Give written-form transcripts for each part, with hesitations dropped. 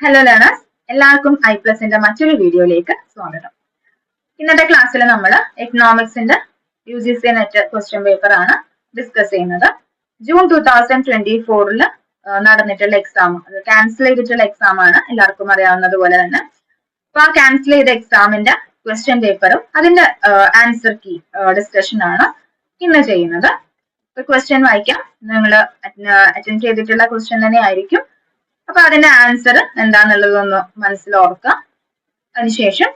Hello learners, എല്ലാവർക്കും ഐപ്ലസിന്റെ മറ്റൊരു വീഡിയോയിലേക്ക് സ്വാഗതം. ഇന്നത്തെ ക്ലാസ്സിൽ നമ്മൾ എക്കണോമിക്സിന്റെ UGC നെറ്റ് ക്വസ്റ്റ്യൻ പേപ്പർ ആണ് ഡിസ്കസ് ചെയ്യുന്നത്. ജൂൺ 2024 നടന്നിട്ടുള്ള എക്സാം, ക്യാൻസൽ ചെയ്തിട്ടുള്ള എക്സാം ആണ്, എല്ലാവർക്കും അറിയാവുന്നതുപോലെ തന്നെ. അപ്പൊ ആ ക്യാൻസൽ ചെയ്ത എക്സാമിന്റെ ക്വസ്റ്റ്യൻ പേപ്പറും അതിന്റെ ആൻസർ കീ ഡിസ്കഷൻ ആണ് ഇന്ന് ചെയ്യുന്നത്. ക്വസ്റ്റ്യൻ വായിക്കാം. നിങ്ങൾ അറ്റൻഡ് ചെയ്തിട്ടുള്ള ക്വസ്റ്റ്യൻ തന്നെ ആയിരിക്കും. അപ്പൊ അതിന്റെ ആൻസർ എന്താന്നുള്ളതൊന്ന് മനസ്സിലോർക്കുക. അതിനുശേഷം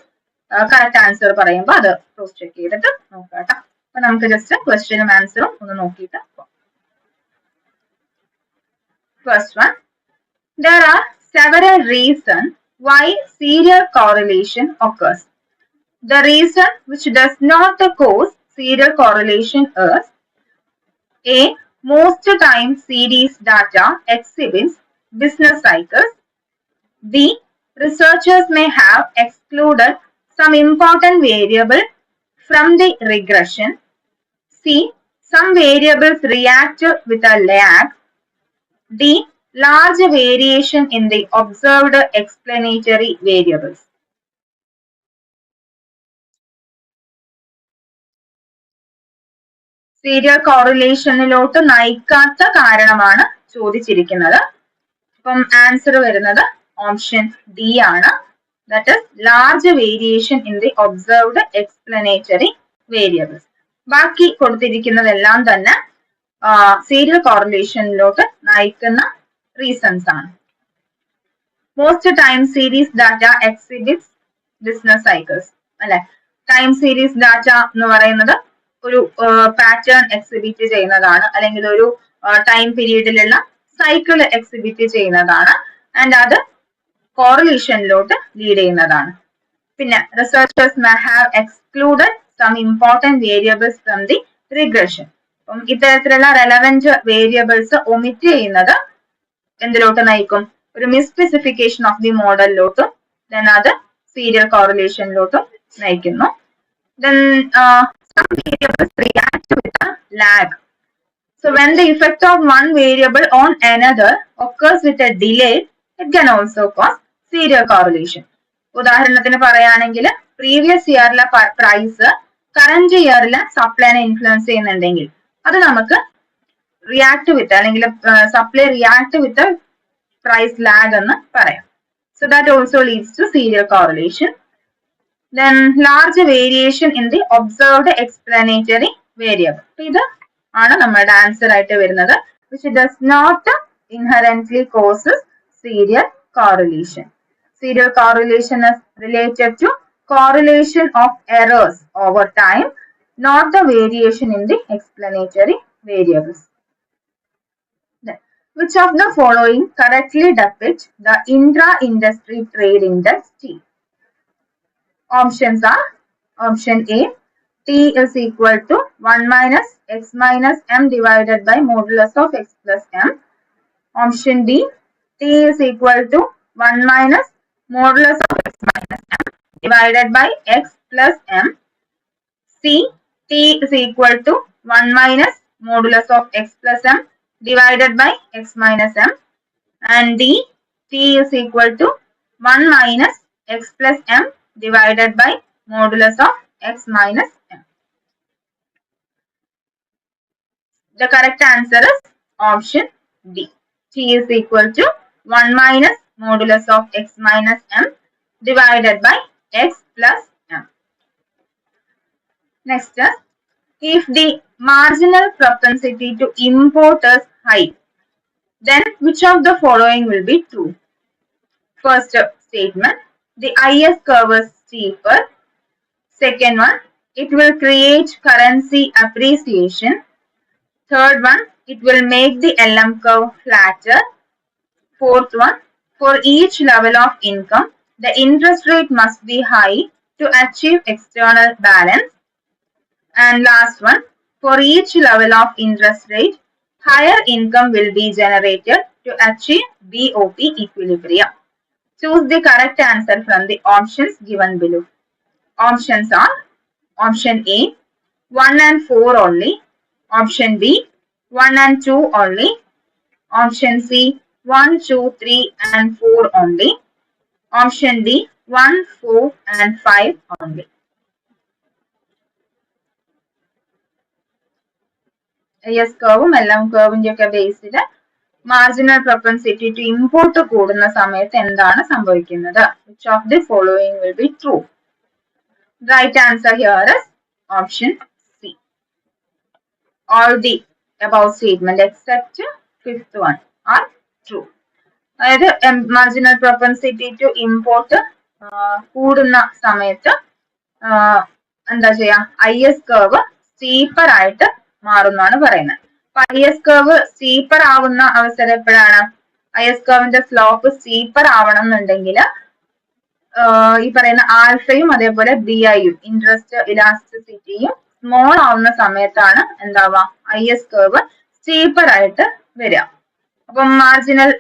കറക്റ്റ് ആൻസർ പറയുമ്പോൾ അത് ക്രോസ് ചെക്ക് ചെയ്തിട്ട് നോക്കാം കേട്ടോ. അപ്പൊ നമുക്ക് ജസ്റ്റ് ക്വസ്റ്റ്യനും ആൻസറും ഒന്ന് നോക്കിയിട്ട് പോകാം. First one, there are several reasons why serial correlation occurs. The reason which does not cause serial correlation is: A. Most time series data exhibits business cycles. B. Researchers may have excluded some important variable from the regression. C. Some variables react with a lag. D. Large variation in the observed explanatory variables. Serial കോറിലേഷനിലോട്ട് നയിക്കാത്ത കാരണമാണ് ചോദിച്ചിരിക്കുന്നത്. അപ്പം answer വരുന്നത് option D ആണ്. That is large variation in the observed explanatory variables. ബാക്കി കൊടുത്തിരിക്കുന്നതെല്ലാം തന്നെ സീരിയൽ കോറിലേഷനിലോട്ട് നയിക്കുന്ന റീസൺസ് ആണ്. Most time series data exhibits business cycles അല്ലെ. ടൈം സീരീസ് ഡാറ്റ എന്ന് പറയുന്നത് ഒരു പാറ്റേൺ എക്സിബിറ്റ് ചെയ്യുന്നതാണ്, അല്ലെങ്കിൽ ഒരു ടൈം പീരീഡിലുള്ള സൈക്കിൾ എക്സിബിറ്റ് ചെയ്യുന്നതാണ്. ആൻഡ് അത് കോറിലേഷനിലോട്ട് ലീഡ് ചെയ്യുന്നതാണ്. പിന്നെ researchers may have excluded some important variables from the regression. അപ്പം ഇത്തരത്തിലുള്ള റെലവന്റ് വേരിയബിൾസ് ഒമിറ്റ് ചെയ്യുന്നത് എന്തിലോട്ട് നയിക്കും? ഒരു മിസ്സ്പെസിഫിക്കേഷൻ ഓഫ് ദി മോഡലിലോട്ടും ദെൻ അത് സീരിയൽ കോറിലേഷനിലോട്ടും നയിക്കുന്നു. Then some variables react with a lag. So when the effect of one variable on another occurs with a delay, it can also cause serial correlation. ഉദാഹരണത്തിന് പറയുകയാണെങ്കിൽ previous ഇയറിലെ price current ഇയറിലെ സപ്ലൈനെ influence ചെയ്യുന്നുണ്ടെങ്കിൽ അത് നമുക്ക് react with, അല്ലെങ്കിൽ supply react with price lag എന്ന് പറയാം. So that also leads to serial correlation. Then large variation in the observed explanatory variable. ഇത് ആണ് നമ്മുടെ ആൻസർ ആയിട്ട് വരുന്നത്. Which does not inherently causes serial correlation. Serial correlation is related to correlation of errors over time, not the variation in the explanatory variables. Then, which of the following correctly depicts the intra-industry trade index T? Options are: option A, T is equal to 1 minus x minus m divided by modulus of x plus m. Option B, T is equal to 1 minus modulus of x minus m divided by x plus m. C, T is equal to 1 minus modulus of x plus m divided by x minus m. And D, T is equal to 1 minus x plus m divided by modulus of x minus m. The correct answer is option D. T is equal to 1 minus modulus of x minus m divided by x plus m. Next is, if the marginal propensity to import is high, then which of the following will be true? First statement, the IS curve is steeper. Second one, it will create currency appreciation. Third one, it will make the LM curve flatter. Fourth one, for each level of income, the interest rate must be high to achieve external balance. And last one, for each level of interest rate, higher income will be generated to achieve BOP equilibrium. Choose the correct answer from the options given below. Options are: option A, 1 and 4 only. Option B, 1 and 2 only. Option C, 1, 2, 3 and 4 only. Option D, 1, 4 and 5 only. IS curve LM curve Basil marginal propensity to import കൂടുന്ന സമയത്ത് എന്താണ് സംഭവിക്കുന്നത്? Which of the following will be true? The right answer here is option C. All the above statement except fifth one are true. അതായത് marginal propensity to import കൂടുന്ന സമയത്ത് എന്താ ചെയ്യാ, IS curve steeper ആയിട്ട് മാറുന്നാണ് പറയുന്നത്. അപ്പൊ IS curve steeper ആവുന്ന അവസരം എപ്പോഴാണ്? IS curveന്റെ സ്ലോപ്പ് steeper ആവണം എന്നുണ്ടെങ്കിൽ ഈ പറയുന്ന ആൽഫയും അതേപോലെ BIയും ഇൻട്രസ്റ്റ് ഇലാസ്റ്റിസിറ്റിയും സ്മോൾ ആവുന്ന സമയത്താണ് എന്താവുക, IS curve steeper ആയിട്ട് വരിക. അപ്പം മാർജിനൽ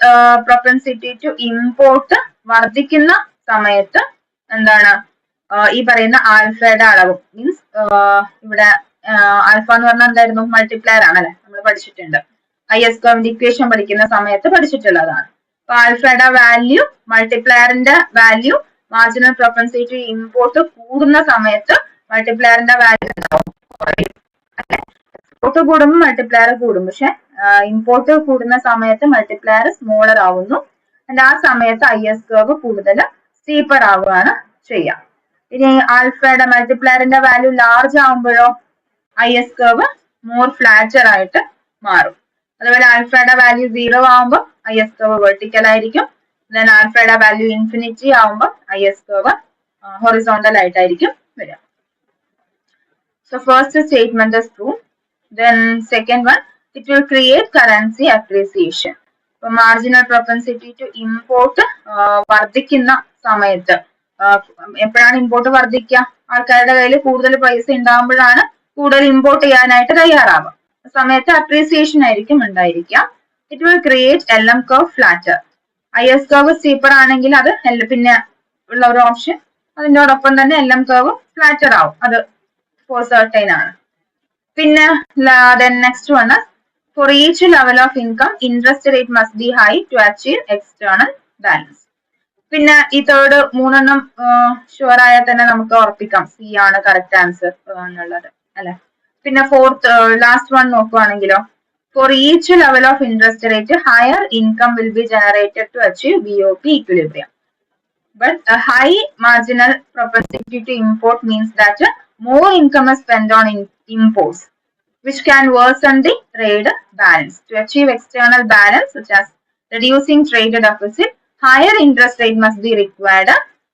propensity to import വർദ്ധിക്കുന്ന സമയത്ത് എന്താണ് ഈ പറയുന്ന ആൽഫയുടെ അളവ് മീൻസ് ഇവിടെ ആൽഫ എന്ന് പറഞ്ഞാൽ എന്തായിരുന്നു? മൾട്ടിപ്ലയർ ആണല്ലേ, നമ്മൾ പഠിച്ചിട്ടുണ്ട്. IS curve ഇക്വേഷൻ പഠിക്കുന്ന സമയത്ത് പഠിച്ചിട്ടുള്ളതാണ്. അപ്പൊ ആൽഫയുടെ വാല്യൂ മൾട്ടിപ്ലയറിന്റെ വാല്യൂ മാർജിനൽ propensity ഇമ്പോർട്ട് കൂടുന്ന സമയത്ത് മൾട്ടിപ്ലയറിന്റെ വാല്യൂ ഉണ്ടാവും, എക്സ്പോർട്ട് കൂടുമ്പോൾ മൾട്ടിപ്ലയർ കൂടും, പക്ഷെ ഇമ്പോർട്ട് കൂടുന്ന സമയത്ത് മൾട്ടിപ്ലയർ സ്മോളർ ആവുന്നു. ആ സമയത്ത് IS curve കൂടുതൽ സ്റ്റീപ്പർ ആവുകയാണ് ചെയ്യാം. ഇനി ആൽഫയുടെ മൾട്ടിപ്ലയറിന്റെ വാല്യൂ ലാർജ് ആവുമ്പോഴോ IS curve മോർ ഫ്ലാറ്റർ ആയിട്ട് മാറും. അതുപോലെ ആൽഫയുടെ വാല്യൂ 0 ആവുമ്പോൾ IS curve വെർട്ടിക്കൽ ആയിരിക്കും. ദെൻ ആൽഫയുടെ വാല്യൂ ഇൻഫിനിറ്റി ആവുമ്പോൾ IS curve ഹൊറിസോണ്ടൽ ആയിട്ടായിരിക്കും വരിക. So first statement is true. Then second one, it will create currency appreciation. So marginal propensity to import വർദ്ധിക്കുന്ന സമയത്ത് എപ്പോഴാണ് ഇമ്പോർട്ട് വർദ്ധിക്കുക? ആൾക്കാരുടെ കയ്യിൽ കൂടുതൽ പൈസ ഉണ്ടാകുമ്പോഴാണ് കൂടുതൽ ഇമ്പോർട്ട് ചെയ്യാനായിട്ട് തയ്യാറാവുക. സമയത്ത് അപ്രീസിയേഷൻ ആയിരിക്കും ഉണ്ടായിരിക്കുക. It will create LM curve flatter. IS curve steeper ആണെങ്കിൽ അത് പിന്നെ ഉള്ള ഒരു ഓപ്ഷൻ അതിനോടൊപ്പം തന്നെ LM curve flatter ആവും, അത് ഫോർ സർട്ടൈൻ ആണ്. പിന്നെ next one, for each level of income interest rate must be high to achieve external balance. പിന്നെ ഈ തേർഡ് മൂന്നെണ്ണം ഷുവർ ആയാൽ തന്നെ നമുക്ക് ഉറപ്പിക്കാം C ആണ് കറക്റ്റ് ആൻസർ എന്നുള്ളത് അല്ലെ. പിന്നെ ഫോർത്ത് ലാസ്റ്റ് വൺ നോക്കുവാണെങ്കിലോ, for each level of interest rate higher income will be generated to achieve BOP equilibrium. But a high marginal propensity to import means that more income is spent on imports, which can worsen the trade balance. To achieve external balance, such as reducing trade deficit, higher interest rate must be required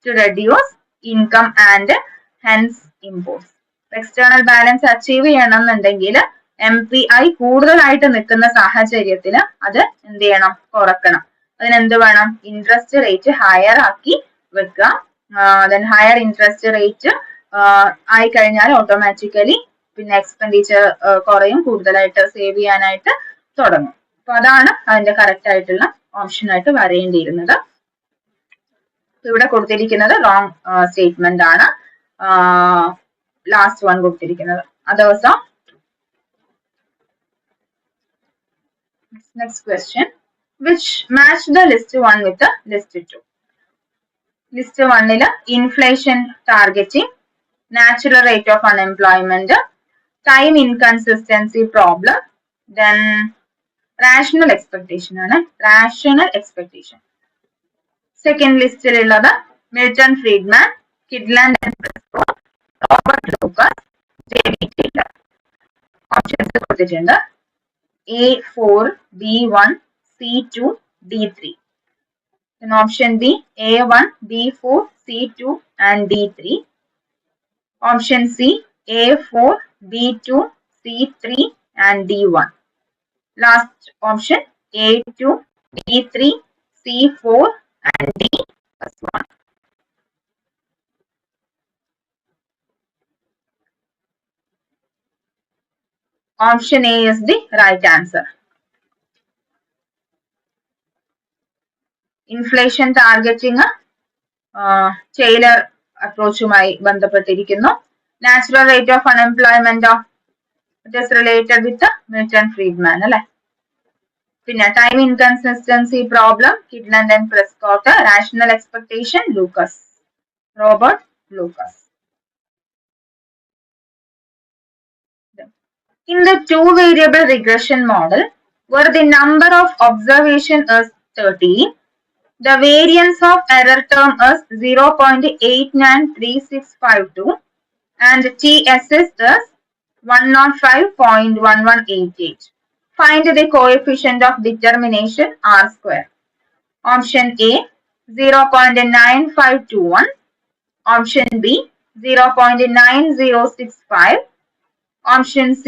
to reduce income and hence imports. External balance achieve ചെയ്യണമെന്നുണ്ടെങ്കിൽ MPI കൂടുതലായിട്ട് നിൽക്കുന്ന സാഹചര്യത്തിൽ അത് എന്ത് ചെയ്യണം? കുറക്കണം. അതിനെന്ത് വേണം? ഇൻട്രസ്റ്റ് റേറ്റ് ഹയർ ആക്കി വെക്കുക. ദെൻ ഹയർ ഇൻട്രസ്റ്റ് റേറ്റ് ആയി കഴിഞ്ഞാൽ ഓട്ടോമാറ്റിക്കലി പിന്നെ എക്സ്പെൻഡിച്ചർ കുറയും, കൂടുതലായിട്ട് സേവ് ചെയ്യാനായിട്ട് തുടങ്ങും. അപ്പൊ അതാണ് അതിന്റെ കറക്റ്റ് ആയിട്ടുള്ള ഓപ്ഷൻ ആയിട്ട് വരേണ്ടിയിരുന്നത്. ഇവിടെ കൊടുത്തിരിക്കുന്നത് റോങ് സ്റ്റേറ്റ്മെന്റ് ആണ്. ലാസ്റ്റ് വൺ കൊടുത്തിരിക്കുന്നത് others are. Next question, which match the list 1 with the list 2. List 1 inflation targeting, natural rate of unemployment, time inconsistency problem, then rational expectation ആണ്. rational expectation. Second list ഉള്ളത് Milton Friedman, Kydland and Prescott, Robert Lucas, JB Taylor. Options കൊടുത്തിട്ടുണ്ട് A4, B1, C2, D3. Then option B, A1, B4, C2 and D3. Option C, A4, B2, C3 and D1. Last option A2, D3, C4 and D1. Option A is the right answer. Inflation targeting Taylor അപ്രോച്ചുമായി ബന്ധപ്പെട്ടിരിക്കുന്നു. Natural rate of അൺഎംപ്ലോയ്മെന്റോ it is related with Milton Friedman അല്ലെ. പിന്നെ time inconsistency problem Kydland and Prescott, rational expectation Lucas, Robert Lucas. In the two-variable regression model, where the number of observations is 30, the variance of error term is 0.893652 and TSS is 105.1188. Find the coefficient of determination R square. Option A 0.9521, option B 0.9065, option C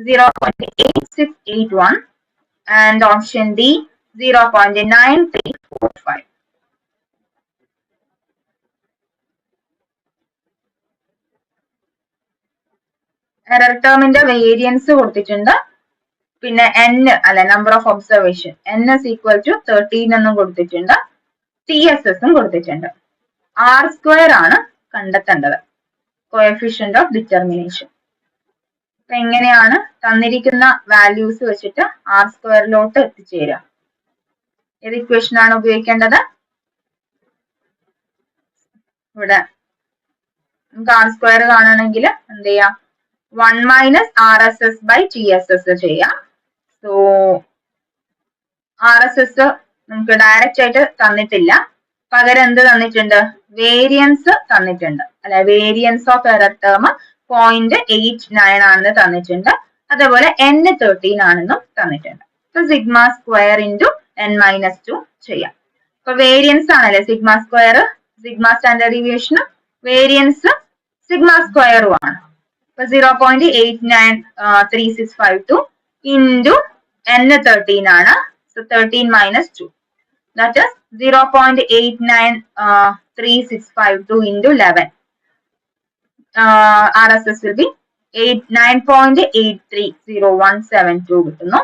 0.8681 and option D 0.9345. Error ടേമിന്റെ variance കൊടുത്തിട്ടുണ്ട്, പിന്നെ n അല്ല number of observation n is equal to 13 എന്നും കൊടുത്തിട്ടുണ്ട്, TSS കൊടുത്തിട്ടുണ്ട്. R square ആണ് കണ്ടെത്തേണ്ടത്, coefficient of determination. അപ്പൊ എങ്ങനെയാണ് തന്നിരിക്കുന്ന വാല്യൂസ് വെച്ചിട്ട് ആർ സ്ക്വയറിലോട്ട് എത്തിച്ചേരുക? ഏത് ഇക്വേഷൻ ആണ് ഉപയോഗിക്കേണ്ടത്? ഇവിടെ നമുക്ക് ആർ സ്ക്വയർ കാണണമെങ്കിൽ എന്ത് ചെയ്യാം? 1 minus RSS by TSS ചെയ്യാം. സോ RSS നമുക്ക് ഡയറക്റ്റ് ആയിട്ട് തന്നിട്ടില്ല, പകരം എന്ത് തന്നിട്ടുണ്ട്? വേരിയൻസ് തന്നിട്ടുണ്ട് അല്ലെ? വേരിയൻസ് ഓഫ് എറർ ടേം 0.89 ആണെന്ന് തന്നിട്ടുണ്ട്, അതേപോലെ n 13 ആണെന്നും തന്നിട്ടുണ്ട്. അപ്പൊ സിഗ്മ സ്ക്വയർ ഇൻറ്റു n-2 ചെയ്യാം. അപ്പൊ വേരിയൻസ് ആണല്ലേ സിഗ്മ സ്ക്വയർ, സിഗ്മ സ്റ്റാൻഡേർഡ് ഡീവിയേഷനും വേരിയൻസ് സിഗ്മ സ്ക്വയറും ആണ്. അപ്പൊ 0.893652 ഇൻറ്റു n 13 ആണ്. So 13 minus 2, that is 0.893652 into 11. RSS will be 9.830172 കിട്ടുന്നു.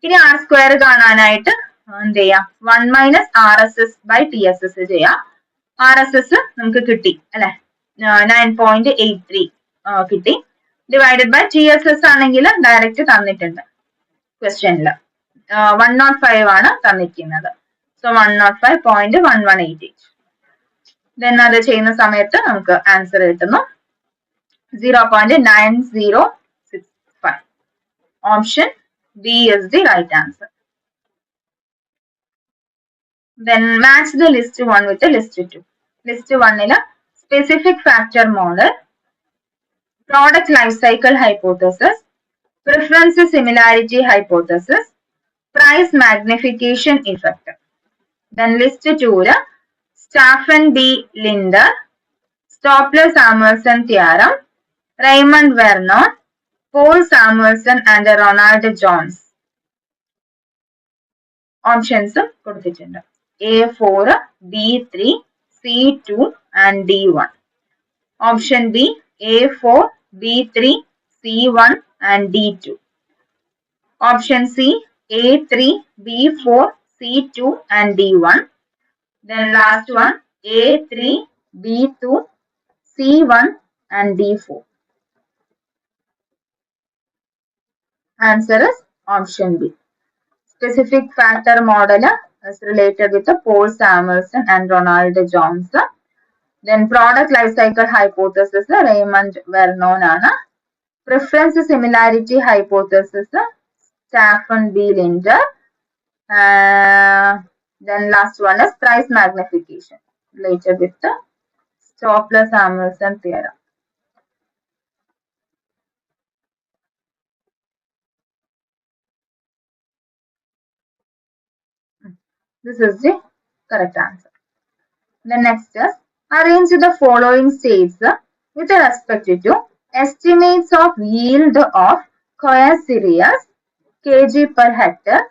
ഇനി ആർ സ്ക്വയർ കാണാനായിട്ട് എന്ത് ചെയ്യാം? 1 minus RSS by TSS ചെയ്യാം. RSS നമുക്ക് കിട്ടി അല്ലെ, 9.83 കിട്ടി. ഡിവൈഡഡ് ബൈ TSS ആണെങ്കിൽ ഡയറക്റ്റ് തന്നിട്ടുണ്ട് ക്വസ്റ്റ്യനിൽ, 105 ആണ് തന്നിരിക്കുന്നത്. സോ 105.1188. ദെൻ അത് ചെയ്യുന്ന സമയത്ത് നമുക്ക് ആൻസർ കിട്ടുന്നു 0.9065. Option B is the right answer. Then match the list 1 with the list 2. List 1 specific factor model, product life cycle hypothesis, preference similarity hypothesis, price magnification effect. Then list 2 Staffen B. Linder, Stopler-Samuelson theorem, Raymond Vernon, Paul Samuelson and Ronald Jones. Options കൊടുത്തിട്ടുണ്ട്. A4, B3, C2 and D1. Option B A4, B3, C1 and D2. Option C A3, B4, C2 and D1. Then last one A3, B2, C1 and D4. Answer is option B. Specific factor model is related with the Paul Samuelson and Ronald Jones. Then product life cycle hypothesis Raymond Vernon ആണ്. Preference similarity hypothesis Staffen B. Linder. Then last one is price magnification related with the Stopler-Samuelson theorem. This is the correct answer. The next is arrange the following states with respect to estimates of yield of coir cereals kg per hectare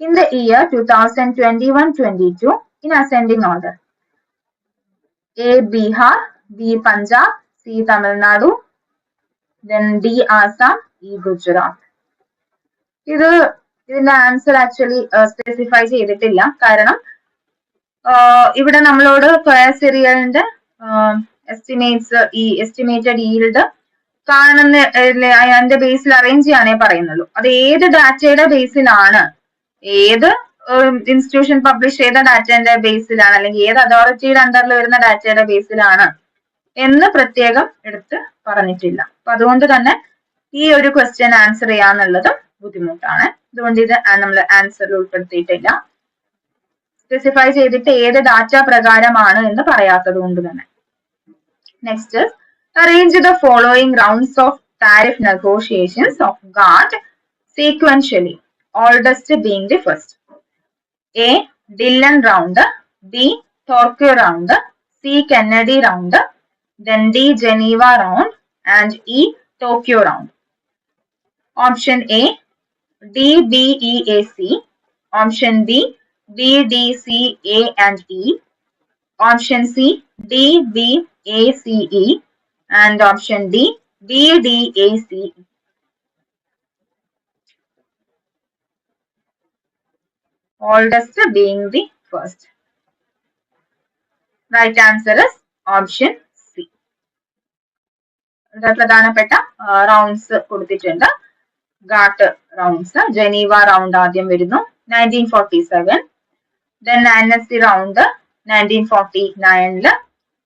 in the year 2021-22 in ascending order. A. Bihar, B. Punjab, C. Tamil Nadu, then D. Assam, E. Gujarat. ഇതിന്റെ answer actually specify ചെയ്തിട്ടില്ല, കാരണം ഇവിടെ നമ്മളോട് coir സിറിയലിന്റെ estimates ഈ estimated yield കാണുന്ന അതിന്റെ ബേസിൽ arrange ചെയ്യാനേ പറയുന്നുള്ളൂ. അത് ഏത് ഡാറ്റയുടെ ബേസിലാണ് ഏത് ഇൻസ്റ്റിറ്റ്യൂഷൻ പബ്ലിഷ് ചെയ്ത ഡാറ്റയുടെ ബേസിലാണ് അല്ലെങ്കിൽ ഏത് അതോറിറ്റിയുടെ അണ്ടറിൽ വരുന്ന ഡാറ്റയുടെ ബേസിലാണ് എന്ന് പ്രത്യേകം എടുത്ത് പറഞ്ഞിട്ടില്ല. അപ്പൊ അതുകൊണ്ട് തന്നെ ഈ ഒരു ക്വസ്റ്റ്യൻ ആൻസർ ചെയ്യാന്നുള്ളതും ബുദ്ധിമുട്ടാണ്. അതുകൊണ്ട് ഇത് നമ്മൾ ആൻസറിൽ ഉൾപ്പെടുത്തിയിട്ടില്ല. സ്പെസിഫൈ ചെയ്തിട്ട് ഏത് ഡാറ്റ പ്രകാരമാണ് എന്ന് പറയാത്തത് കൊണ്ട് തന്നെ. Next, arrange the following rounds of tariff negotiations of GATT sequentially, oldest being the first. A. Dillon round, B. Tokyo round, C. Kennedy round, then D. Geneva round, and E. Tokyo round. Option A, DBEAC. Option B, BDCA and E. Option C, DBACE. And option D, BDACE. Oldest being the first. Right answer is option C. പ്രധാനപ്പെട്ട rounds കൊടുത്തിട്ടുണ്ട്. GATT rounds. Geneva round ആദ്യം വരുന്നു 1947. Then NSC round 1949.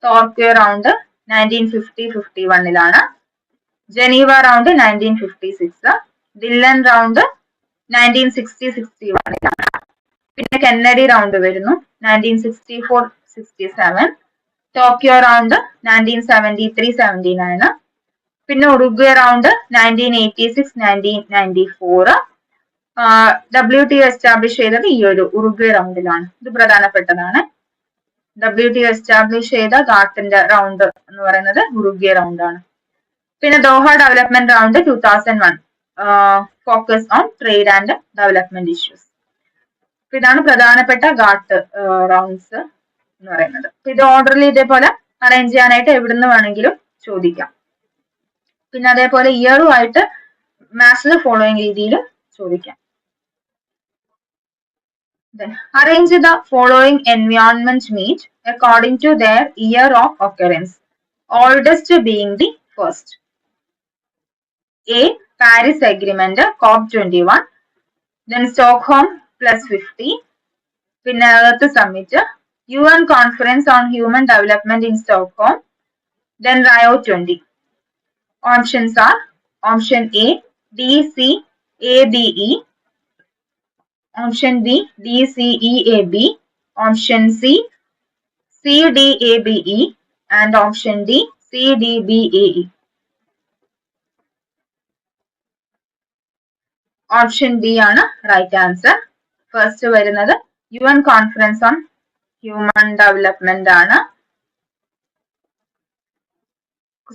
Tokyo round 1950-51. Geneva round 1956. Dillon round 1960-61. പിന്നെ Kennedy round വരുന്നു 1964-67. Tokyo round 1973-79. പിന്നെ Uruguay round 1986-1994. WTO establish ചെയ്തത് ഈ ഒരു ഉറുഗ്വേ റൗണ്ടിലാണ്. ഇത് പ്രധാനപ്പെട്ടതാണ്. WTO എസ്റ്റാബ്ലിഷ് ചെയ്ത ഗാട്ടിന്റെ റൗണ്ട് എന്ന് പറയുന്നത് ഉറുഗ്വേ റൗണ്ട് ആണ്. പിന്നെ Doha development round 2001, focus on trade and development issues. ഇതാണ് പ്രധാനപ്പെട്ട ഗാട്ട് റൗണ്ട്സ് എന്ന് പറയുന്നത്. ഇത് ഓർഡറിൽ ഇതേപോലെ അറേഞ്ച് ചെയ്യാനായിട്ട് എവിടുന്ന് വേണമെങ്കിലും ചോദിക്കാം. പിന്നെ അതേപോലെ ഇയറുമായിട്ട് മാച്ച് ഫോളോയിങ് രീതിയിൽ ചോദിക്കാം. Then arrange the following environment meet according to their year of occurrence, oldest being the first. A. Paris Agreement, COP21. Then Stockholm +50. പിന്നെ Earth Summit, UN Conference on Human Development in Stockholm. Then Rio 20. Options are option A, DCABE. Option B, DCEAB. Option C, CDABE. And option D, CDBAE. Option B ആണ് right answer. First വരുന്നത് UN conference on human development ആണ്.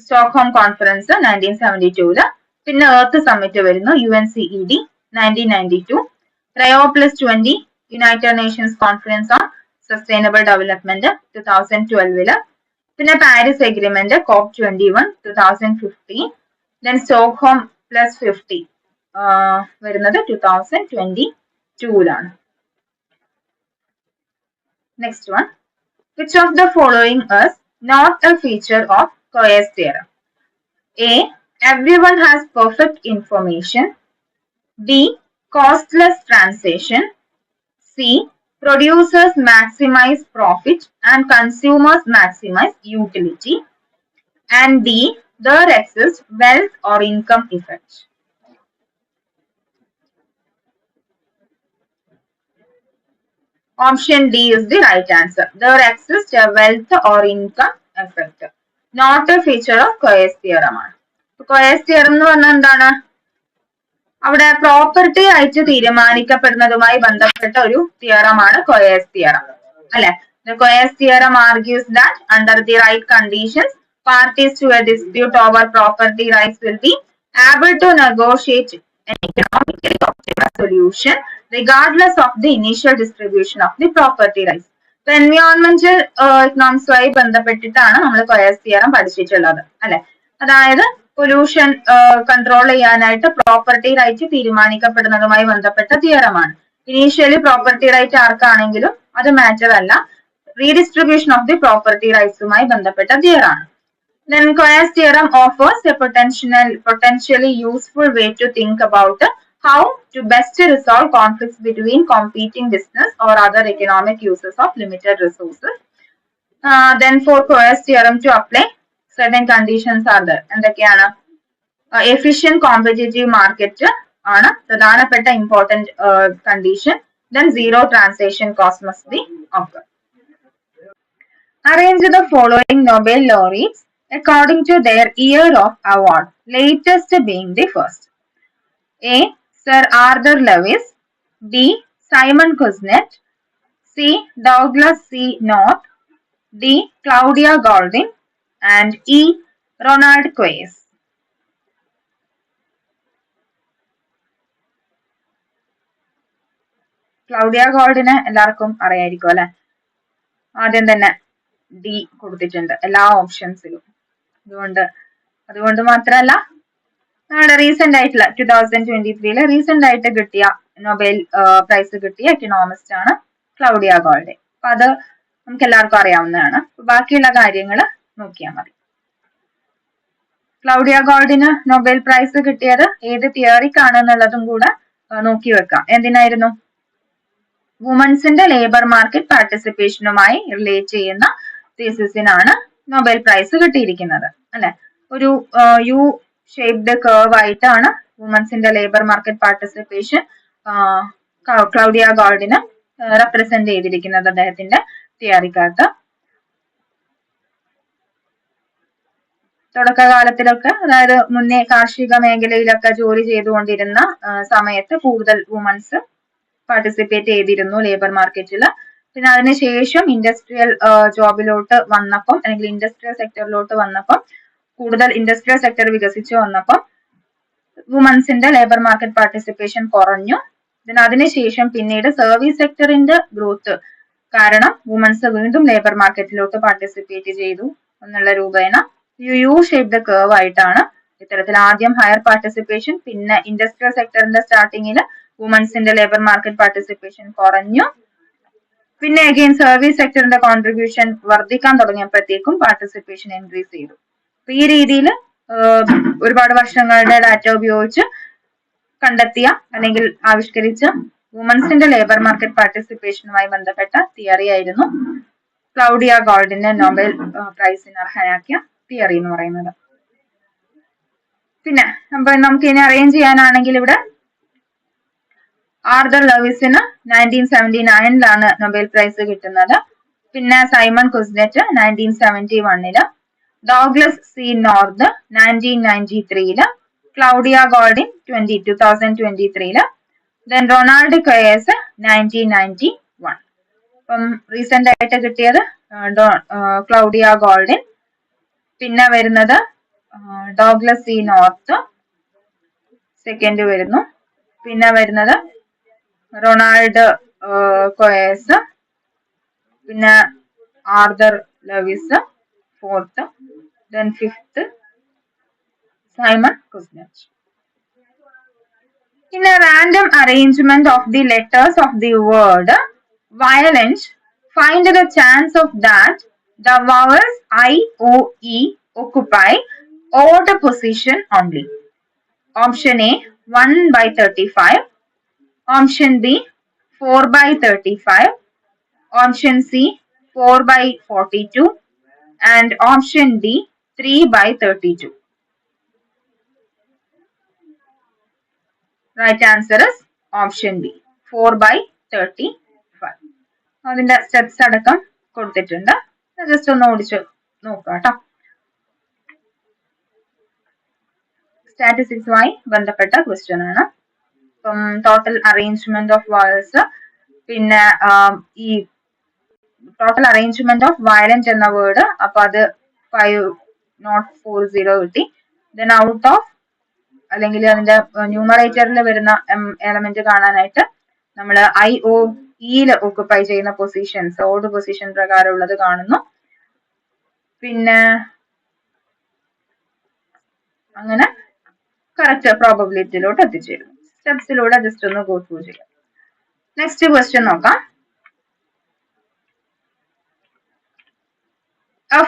Stockholm conference 1972. പിന്നെ earth summit വരുന്നു UNCED 1992. Rio +20 United Nations conference on sustainable development 2012. പിന്നെ Paris agreement COP21 2015. Then Stockholm +50 വരുന്നത് 2022. Next one. Which of the following is not a feature of Coase theorem? A. Everyone has perfect information. B. Costless transaction. C. Producers maximize profit and consumers maximize utility. And D. There exists wealth or income effect. Option D is the right answer. There exists a wealth or income effect. Not a feature of Coase theorem. Coase theorem എന്ന് പറഞ്ഞാൽ എന്താണ്? അവിടെ property ആയിട്ട് തീരുമാനിക്കപ്പെടുന്നതുമായി ബന്ധപ്പെട്ട ഒരു തിയറമാണ് Coase theorem. അല്ലെ? The Coase theorem argues that under the right conditions, parties to a dispute over property rights will be able to negotiate an economically optimal solution regardless of the initial distribution of the property rights. So, environmental economicsമായി ബന്ധപ്പെട്ടിട്ടാണ് നമ്മൾ Coase theorem പഠിച്ചിട്ടുള്ളത്. അല്ലെ? അതായത് pollution control ചെയ്യാനായിട്ട് property right തീരുമാനിക്കപ്പെടുന്നതുമായി ബന്ധപ്പെട്ട തിയറമാണ്. Initially property right ആർക്കാണെങ്കിലും അത് matter അല്ല, redistribution of the property റൈറ്റ്സുമായി ബന്ധപ്പെട്ട തിയറാണ്. Then Coase theorem offers a potentially useful way to think about How to best resolve conflicts between competing business or other economic uses of limited resources. Then for Coase theorem to apply, certain conditions are there. എന്തൊക്കെയാണ്? Efficient competitive market ആണ് പ്രധാനപ്പെട്ട important condition. Then zero transaction cost must be occur. Arrange the following Nobel laureates according to their year of award, latest being the first. A. Sir Arthur Lewis. B. Simon Kuznets. C. Douglas C. North. D. Claudia Goldin. And E. Ronald Coase. Claudia Goldin എല്ലാവർക്കും അറിയായിരിക്കും അല്ലെ. ആദ്യം തന്നെ D കൊടുത്തിട്ടുണ്ട് എല്ലാ ഓപ്ഷൻസിലും. അതുകൊണ്ട് മാത്രമല്ല നമ്മുടെ റീസെന്റ് ആയിട്ടുള്ള 2023 റീസെന്റ് ആയിട്ട് കിട്ടിയ നൊബേൽ പ്രൈസ് കിട്ടിയ എക്കണോമിസ്റ്റ് ആണ് ക്ലൗഡിയ ഗോൾഡിൻ. അപ്പൊ അത് നമുക്ക് എല്ലാവർക്കും അറിയാവുന്നതാണ്. ബാക്കിയുള്ള കാര്യങ്ങൾ നോക്കിയാൽ മതി. ക്ലൗഡിയ ഗോൾഡിന് നൊബേൽ പ്രൈസ് കിട്ടിയത് ഏത് തിയറിക്കാണെന്നുള്ളതും കൂടെ നോക്കി വെക്കാം. എന്തിനായിരുന്നു? വുമൻസിന്റെ ലേബർ മാർക്കറ്റ് പാർട്ടിസിപ്പേഷനുമായി റിലേറ്റ് ചെയ്യുന്ന തീസിസിനാണ് നൊബേൽ പ്രൈസ് കിട്ടിയിരിക്കുന്നത് അല്ലെ. ഒരു യു ഷേപ്ഡ് കർവ് ആയിട്ടാണ് വുമൻസിന്റെ labour market participation Claudia Goldin represent ചെയ്തിരിക്കുന്നത് അദ്ദേഹത്തിന്റെ തിയറിക്കകത്ത്. തുടക്കകാലത്തിലൊക്കെ, അതായത് മുന്നേ കാർഷിക മേഖലയിലൊക്കെ ജോലി ചെയ്തുകൊണ്ടിരുന്ന സമയത്ത് കൂടുതൽ വുമൻസ് പാർട്ടിസിപ്പേറ്റ് ചെയ്തിരുന്നു ലേബർ മാർക്കറ്റിൽ. പിന്നെ അതിനുശേഷം ഇൻഡസ്ട്രിയൽ ജോബിലോട്ട് വന്നപ്പം, അല്ലെങ്കിൽ ഇൻഡസ്ട്രിയൽ സെക്ടറിലോട്ട് വന്നപ്പം, കൂടുതൽ ഇൻഡസ്ട്രിയൽ സെക്ടർ വികസിച്ചു വന്നപ്പം വുമൻസിന്റെ ലേബർ മാർക്കറ്റ് പാർട്ടിസിപ്പേഷൻ കുറഞ്ഞു. പിന്നെ അതിനുശേഷം പിന്നീട് സർവീസ് സെക്ടറിന്റെ ഗ്രോത്ത് കാരണം വുമൻസ് വീണ്ടും ലേബർ മാർക്കറ്റിലോട്ട് പാർട്ടിസിപ്പേറ്റ് ചെയ്തു എന്നുള്ള രൂപേണ യു ഷേപ്ഡ് കർവ് ആയിട്ടാണ് ഇത്തരത്തിൽ ആദ്യം ഹയർ പാർട്ടിസിപ്പേഷൻ, പിന്നെ ഇൻഡസ്ട്രിയൽ സെക്ടറിന്റെ സ്റ്റാർട്ടിങ്ങിൽ വുമൻസിന്റെ ലേബർ മാർക്കറ്റ് പാർട്ടിസിപ്പേഷൻ കുറഞ്ഞു. പിന്നെ അഗെയിൻ സർവീസ് സെക്ടറിന്റെ കോൺട്രിബ്യൂഷൻ വർദ്ധിക്കാൻ തുടങ്ങിയപ്പോഴത്തേക്കും പാർട്ടിസിപ്പേഷൻ ഇൻക്രീസ് ചെയ്തു. അപ്പൊ ഈ രീതിയിൽ ഒരുപാട് വർഷങ്ങളുടെ ഡാറ്റ ഉപയോഗിച്ച് കണ്ടെത്തിയ അല്ലെങ്കിൽ ആവിഷ്കരിച്ച വുമൻസിന്റെ ലേബർ മാർക്കറ്റ് പാർട്ടിസിപ്പേഷനുമായി ബന്ധപ്പെട്ട തിയറി ആയിരുന്നു ക്ലൗഡിയ ഗോൾഡിനെ നൊബേൽ പ്രൈസിന് അർഹയാക്കിയ തിയറി എന്ന് പറയുന്നത്. പിന്നെ നമുക്ക് ഇനി അറേഞ്ച് ചെയ്യാനാണെങ്കിൽ ഇവിടെ ആർതർ ലവിസിന് 1979 നൊബേൽ പ്രൈസ് കിട്ടുന്നത്. പിന്നെ Simon Kuznets 1971, Douglass C North 1993, Claudia Goldin 2023, then Ronald Coase 1991. അപ്പം റീസെന്റ് ആയിട്ട് കിട്ടിയത് ക്ലൗഡിയ ഗോൾഡിൻ, പിന്നെ വരുന്നത് ഡോഗ്ലസ് സി നോർത്ത് സെക്കൻഡ് വരുന്നു, പിന്നെ വരുന്നത് റൊണാൾഡ് കൊയേസ്, പിന്നെ Arthur Lewis fourth, then fifth Simon Kuznets. In a random arrangement of the letters of the word violent, find the chance of that the vowels I, O, E occupy odd position only. Option A 1/35, option B 4/35, option C 4/42, and option D 3/32. Right answer is option B 4/35. അതിന്റെ steps അടക്കം കൊടുത്തിട്ടുണ്ട്, just ഒന്ന് ഓടിച്ചു നോക്കാം കേട്ടോ. സ്റ്റാറ്റിസ്റ്റിക്സുമായി ബന്ധപ്പെട്ട question ആണ്. ഇപ്പം ടോട്ടൽ അറേഞ്ച്മെന്റ് ഓഫ് വയൽസ്, പിന്നെ ഈ ടോട്ടൽ അറേഞ്ച്മെന്റ് ഓഫ് വയലന്റ് എന്ന വേർഡ്, അപ്പൊ അത് 5.40 കിട്ടി. ദെൻ ഔട്ട് ഓഫ്, അല്ലെങ്കിൽ അതിന്റെ ന്യൂമറേറ്ററിൽ വരുന്ന എലമെന്റ് കാണാനായിട്ട് നമ്മൾ IOE ഓക്കുപ്പൈ ചെയ്യുന്ന പൊസിഷൻസ് ഓഡ് പൊസിഷൻ പ്രകാരം ഉള്ളത് കാണുന്നു. പിന്നെ അങ്ങനെ കറക്റ്റ് പ്രോബബിലിറ്റിയിലോട്ട് എത്തിച്ചേരുന്നു. സ്റ്റെപ്സിലൂടെ ജസ്റ്റ് ഒന്ന് ഗോ ത്രൂ ചെയ്യാം. നെക്സ്റ്റ് ക്വസ്റ്റ്യൻ നോക്കാം. A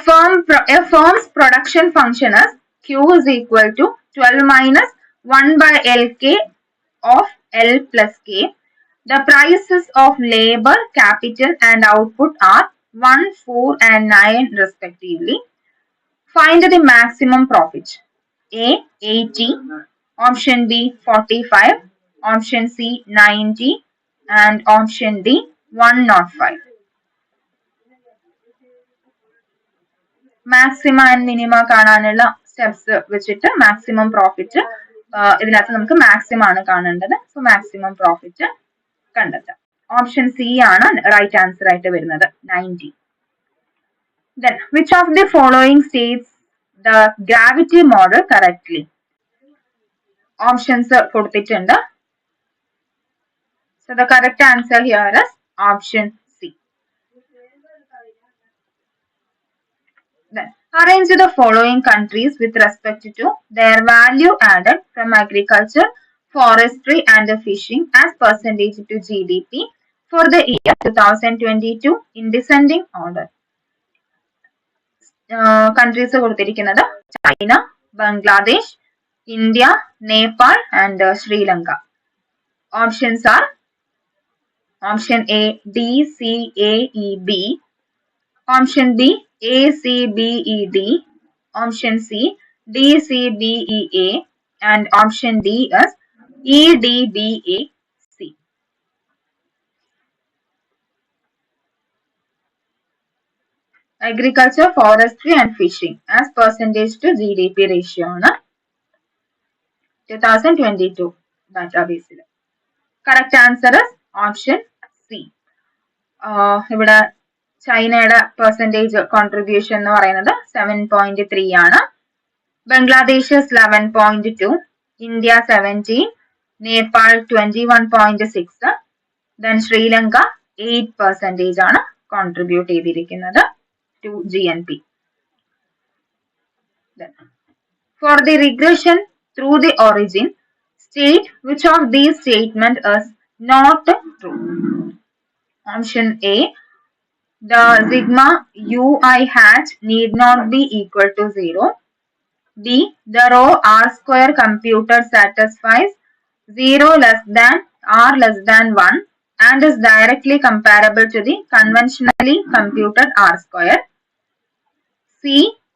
firm's production function is Q is equal to 12 minus 1/LK of L plus K. The prices of labor, capital and output are 1, 4 and 9 respectively. Find the maximum profit. A, 80, option B, 45, option C, 90 and option D, 105. Maximum and minima കാണാനുള്ള steps വെച്ചിട്ട് maximum profit ഇതിനകത്ത് നമുക്ക് maximum ആണ് കാണേണ്ടത്. So maximum profit കണ്ടെത്താം. Option C ആണ് right answer ആയിട്ട് വരുന്നത് 90. Then which of the following states the gravity model correctly? Options കൊടുത്തിട്ടുണ്ട്. So the correct answer here is option C. Then arrange the following countries with respect to their value added from agriculture, forestry and fishing as percentage to GDP for the year 2022 in descending order. Countries കൊടുത്തിരിക്കുന്നത് China, Bangladesh, India, Nepal and Sri Lanka. Options are option A, D, C, A, E, B. Option B, A, C, B, E, D. Option C, D, C, B, E, A. And option D is E, D, B, A, C. Agriculture, forestry and fishing as percentage to GDP ratio ആണ് 2022 database. Correct answer is option C. ഇവിടെ ചൈനയുടെ percentage contribution എന്ന് പറയുന്നത് 7.3 ആണ്. Bangladesh 11.2, India 17, Nepal 21.6, then Sri Lanka 8% ആണ് contribute ചെയ്തിരിക്കുന്നത് to GNP. For the regression through the origin, state which of these statements is not true. Option A, the sigma ui hat need not be equal to 0. B, the row r square computed satisfies 0 less than r less than 1 and is directly comparable to the conventionally computed r square. C,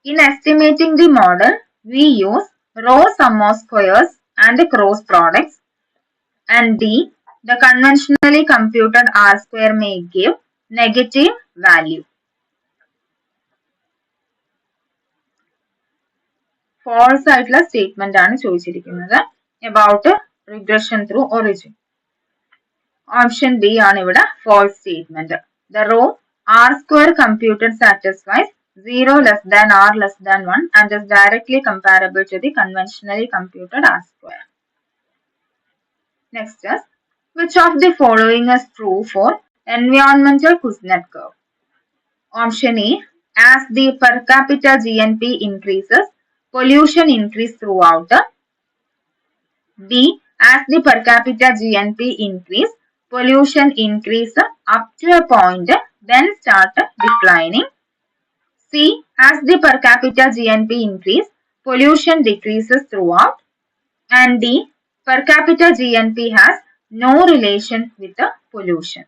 in estimating the model, we use row sum of squares and cross products. And D, the conventionally computed r square may give negative value. False ആയിട്ടുള്ള statement ആണ് ചോദിച്ചിരിക്കുന്നത് about regression through origin. Option B ആണ് ഇവിടെ false statement. The row r square computed satisfies 0 less than r less than 1 and is directly comparable to the conventionally computed r square. Next is, which of the following is true for environmental Kuznets curve? Option A, as the per capita GNP increases, pollution increases throughout. B, as the per capita GNP increase, pollution increase up to a point, then start declining. C, as the per capita GNP increase, pollution decreases throughout. And D, per capita GNP has no relation with the pollution.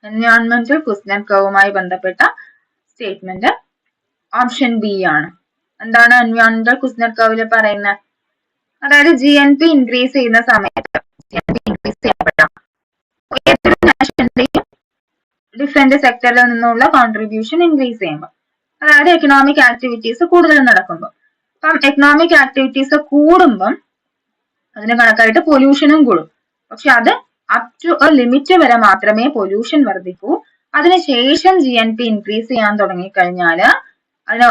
Environmental Kuznets curve ബന്ധപ്പെട്ട statement option B ആണ്. എന്താണ് എൻവയോൺമെന്റൽ കുസ്നെറ്റ് കർവിൽ പറയുന്നത്? അതായത് GNP increase ചെയ്യുന്ന സമയത്ത് ഏതൊരു നാഷണലിന്റെയും different സെക്ടറിൽ നിന്നുള്ള കോൺട്രിബ്യൂഷൻ ഇൻക്രീസ് ചെയ്യുമ്പോൾ, അതായത് എക്കണോമിക് ആക്ടിവിറ്റീസ് കൂടുതൽ നടക്കുമ്പോൾ. അപ്പം എക്കണോമിക് ആക്ടിവിറ്റീസ് കൂടുമ്പം അതിന് കണക്കായിട്ട് പൊല്യൂഷനും കൂടും. പക്ഷെ അത് അപ് ടു എ ലിമിറ്റ് വരെ മാത്രമേ പൊല്യൂഷൻ വർദ്ധിക്കൂ. അതിനുശേഷം GNP ഇൻക്രീസ് ചെയ്യാൻ തുടങ്ങിക്കഴിഞ്ഞാൽ, അതിന്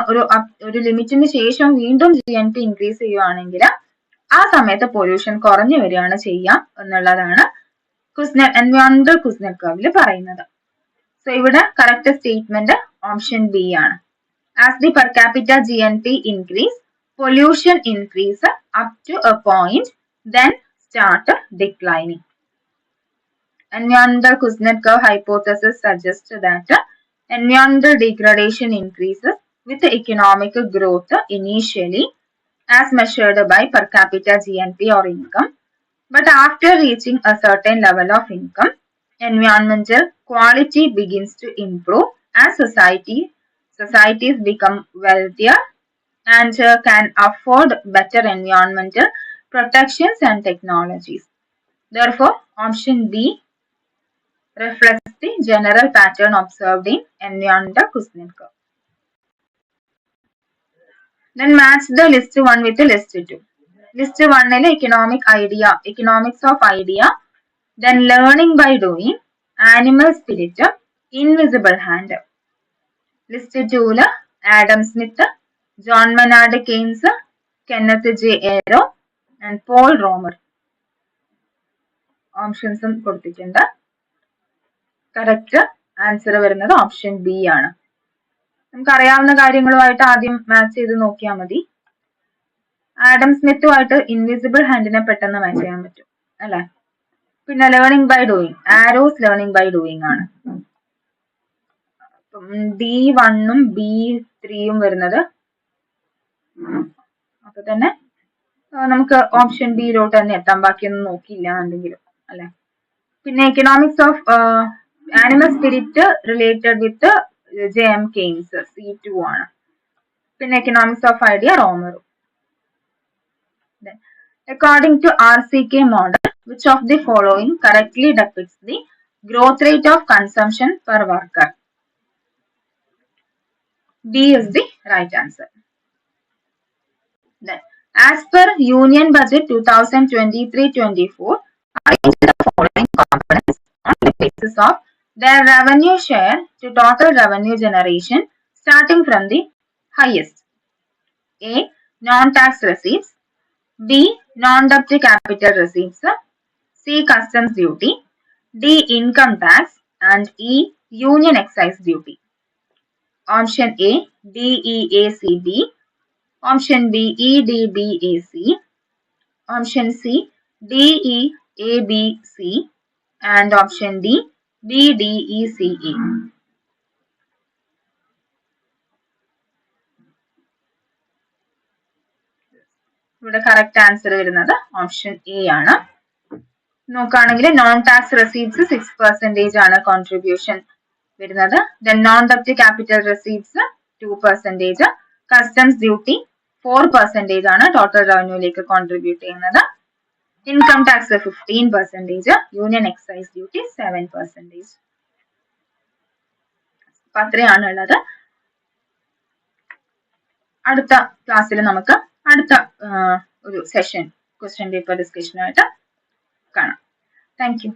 ഒരു ലിമിറ്റിന് ശേഷം വീണ്ടും GNP ഇൻക്രീസ് ചെയ്യുവാണെങ്കിൽ ആ സമയത്ത് പൊല്യൂഷൻ കുറഞ്ഞു വരികയാണ് ചെയ്യുക എന്നുള്ളതാണ് എൻവയോൺമെന്റൽ കുസ്നെറ്റ് കർവിൽ പറയുന്നത്. സോ ഇവിടെ കറക്റ്റ് സ്റ്റേറ്റ്മെന്റ് ഓപ്ഷൻ ബി ആണ്. As the per capita GNP increase, pollution increase up to a point, then start declining. Environmental Kuznets curve hypothesis suggests that environmental degradation increases with economic growth initially as measured by per capita GNP or income, but after reaching a certain level of income, environmental quality begins to improve as societies become wealthier and can afford better environmental protections and technologies. Therefore, option B reflects the general pattern observed in environmental Kuznets curve. Then match the list 1 with the list 2. List 1 is economics of idea, then learning by doing, animal spirit, invisible hand. List 2 Adam Smith, John Maynard Keynes, Kenneth J. Arrow, and Paul Romer. ഓപ്ഷൻസും കൊടുത്തിട്ടുണ്ട്. Correct answer വരുന്നത് option B ആണ്. നമുക്കറിയാവുന്ന കാര്യങ്ങളുമായിട്ട് ആദ്യം match ചെയ്ത് നോക്കിയാൽ മതി. Adam സ്മിത്തുമായിട്ട് invisible ഹാൻഡിനെ പെട്ടെന്ന് മാച്ച് ചെയ്യാൻ പറ്റും അല്ലെ. പിന്നെ learning by doing, Arrow's learning by doing ആണ്. D1ഉം B3യും വരുന്നത്. അപ്പൊ തന്നെ നമുക്ക് ഓപ്ഷൻ ബിയിലോട്ട് തന്നെ എത്താം, ബാക്കിയൊന്നും നോക്കിയില്ല എന്നുണ്ടെങ്കിലും അല്ലെ. പിന്നെ economics of animal spirit related with JM Keynes C2 ആണ്. പിന്നെ എക്കണോമിക്സ് ഓഫ് ഐഡിയ റോമറും. According to RCK model, which of the following correctly depicts the growth rate of consumption per worker? B is the right answer. Then, as per Union Budget 2023-24, arrange the following components on the basis of their revenue share to total revenue generation starting from the highest. A. Non-tax receipts. B. Non-debt capital receipts. C. Customs duty. D. Income tax. And E. Union excise duty. Option A. DEACB. Option B. EDBAC. Option C. DEABC. And option D. BDECA. ഇവിടെ correct answer വരുന്നത് option A ആണ്. നോക്കുകയാണെങ്കിൽ non tax receipts 6% ആണ് contribution വരുന്നത്. Then non ഡെപ്റ്റ് capital receipts 2%, customs duty 4% ആണ് total റവന്യൂയിലേക്ക് contribute ചെയ്യുന്നത്. Income tax 15%, union excise duty 7%. അപ്പൊ അത്രയാണ് ഉള്ളത്. അടുത്ത ക്ലാസ്സിൽ നമുക്ക് അടുത്ത ഒരു സെഷൻ ക്വസ്റ്റ്യൻ പേപ്പർ ഡിസ്കഷനായിട്ട് കാണാം. Thank you.